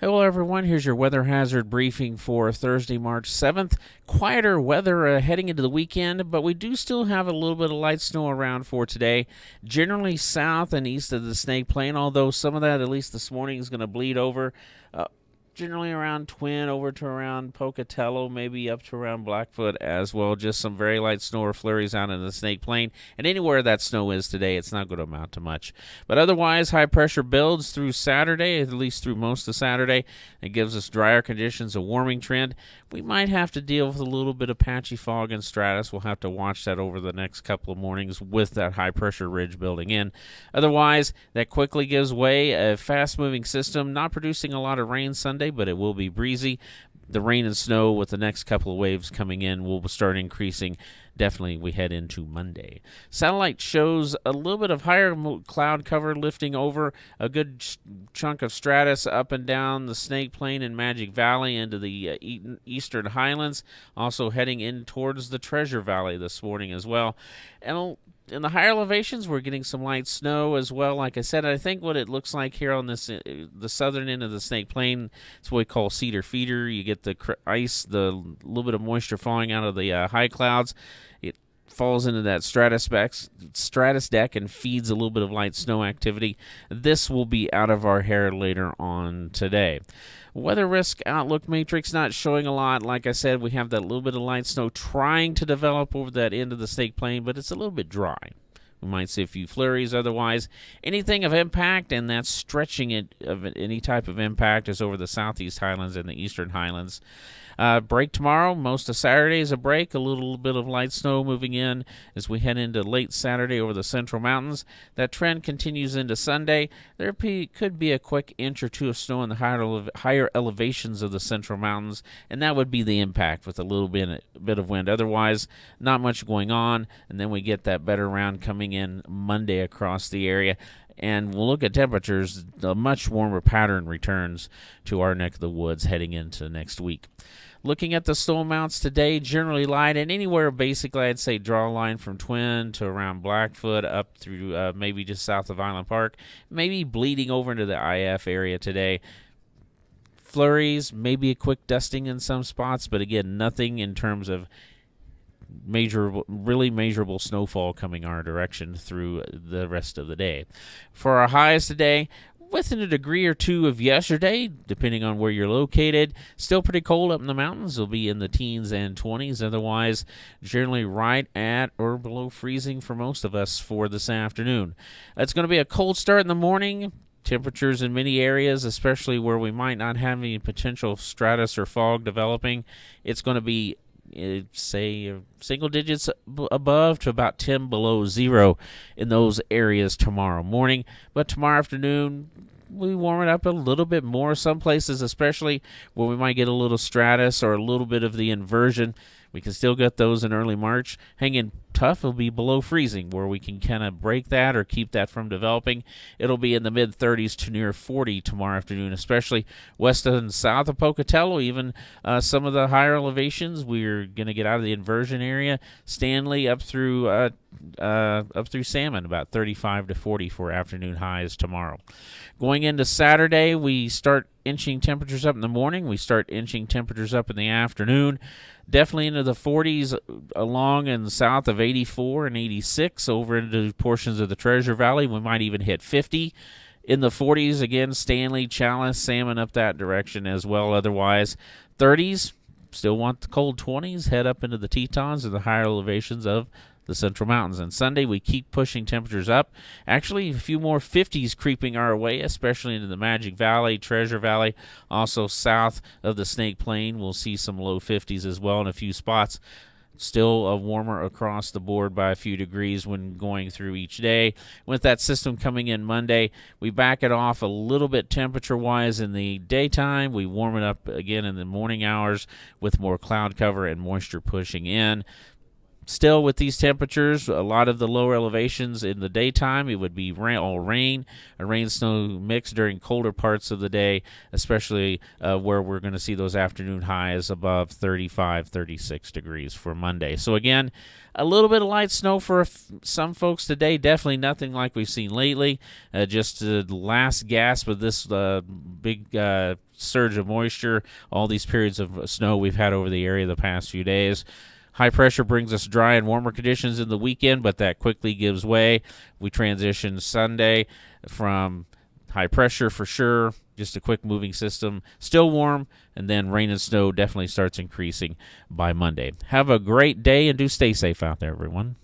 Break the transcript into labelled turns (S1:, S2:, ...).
S1: Hello, everyone. Here's your weather hazard briefing for Thursday, March 7th. Quieter weather heading into the weekend, but we do still have a little bit of light snow around for today. Generally south and east of the Snake Plain, although some of that, at least this morning, is going to bleed over. Generally around Twin over to around Pocatello, maybe up to around Blackfoot as well. Just some very light snow or flurries out in the Snake Plain. And anywhere that snow is today, it's not going to amount to much. But otherwise, high pressure builds through Saturday, at least through most of Saturday. It gives us drier conditions, a warming trend. We might have to deal with a little bit of patchy fog and stratus. We'll have to watch that over the next couple of mornings with that high pressure ridge building in. Otherwise, that quickly gives way. A fast moving system, not producing a lot of rain Sunday, but it will be breezy. The rain and snow with the next couple of waves coming in will start increasing. Definitely we head into Monday. Satellite shows a little bit of higher cloud cover lifting over a good chunk of stratus up and down the Snake Plain and Magic Valley into the eastern highlands, also heading in towards the Treasure Valley this morning as well. And in the higher elevations, we're getting some light snow as well. Like I said, I think what it looks like here on this the southern end of the Snake Plain, it's what we call cedar feeder. You get the ice, the little bit of moisture falling out of the high clouds. It falls into that stratus deck and feeds a little bit of light snow activity. This will be out of our hair later on today. Weather risk outlook matrix not showing a lot. Like I said, we have that little bit of light snow trying to develop over that end of the Snake Plain, but it's a little bit dry. We might see a few flurries. Otherwise, anything of impact, and that's stretching it of any type of impact, is over the southeast highlands and the eastern highlands. Break tomorrow. Most of Saturday is a break. A little bit of light snow moving in as we head into late Saturday over the central mountains. That trend continues into Sunday. There could be a quick inch or two of snow in the higher elevations of the central mountains, and that would be the impact with a little bit of wind. Otherwise, not much going on, and then we get that better round coming in Monday across the area. And we'll look at temperatures. A much warmer pattern returns to our neck of the woods heading into next week. Looking at the snow amounts today, generally light, and anywhere basically I'd say draw a line from Twin to around Blackfoot up through maybe just south of Island Park, maybe bleeding over into the IF area today. Flurries, maybe a quick dusting in some spots, but again, nothing in terms of really measurable snowfall coming our direction through the rest of the day. For our highs today, within a degree or two of yesterday, depending on where you're located. Still pretty cold up in the mountains. It'll be in the teens and 20s. Otherwise, generally right at or below freezing for most of us for this afternoon. It's going to be a cold start in the morning. Temperatures in many areas, especially where we might not have any potential stratus or fog developing, it's going to be say single digits above to about 10 below zero in those areas tomorrow morning. But tomorrow afternoon, we warm it up a little bit more. Some places, especially where we might get a little stratus or a little bit of the inversion, we can still get those in early March. Hanging tough will be below freezing, where we can kind of break that or keep that from developing. It'll be in the mid-30s to near 40 tomorrow afternoon, especially west and south of Pocatello. Even some of the higher elevations, we're going to get out of the inversion area. Stanley up through Salmon, about 35 to 40 for afternoon highs tomorrow. Going into Saturday, we start inching temperatures up in the morning. We start inching temperatures up in the afternoon. Definitely into the 40s along and south of 84 and 86 over into portions of the Treasure Valley. We might even hit 50. In the 40s, again, Stanley, Chalice, Salmon up that direction as well. Otherwise, 30s, still want the cold 20s. Head up into the Tetons or the higher elevations of the Central Mountains. And Sunday, we keep pushing temperatures up. Actually, a few more 50s creeping our way, especially into the Magic Valley, Treasure Valley. Also south of the Snake Plain, we'll see some low 50s as well in a few spots. Still a warmer across the board by a few degrees when going through each day. With that system coming in Monday, we back it off a little bit temperature-wise in the daytime. We warm it up again in the morning hours with more cloud cover and moisture pushing in. Still, with these temperatures, a lot of the lower elevations in the daytime, it would be all rain, a rain-snow mix during colder parts of the day, especially where we're going to see those afternoon highs above 35, 36 degrees for Monday. So again, a little bit of light snow for some folks today. Definitely nothing like we've seen lately. Just the last gasp of this big surge of moisture, all these periods of snow we've had over the area the past few days. High pressure brings us dry and warmer conditions in the weekend, but that quickly gives way. We transition Sunday from high pressure for sure, just a quick moving system, still warm, and then rain and snow definitely starts increasing by Monday. Have a great day and do stay safe out there, everyone.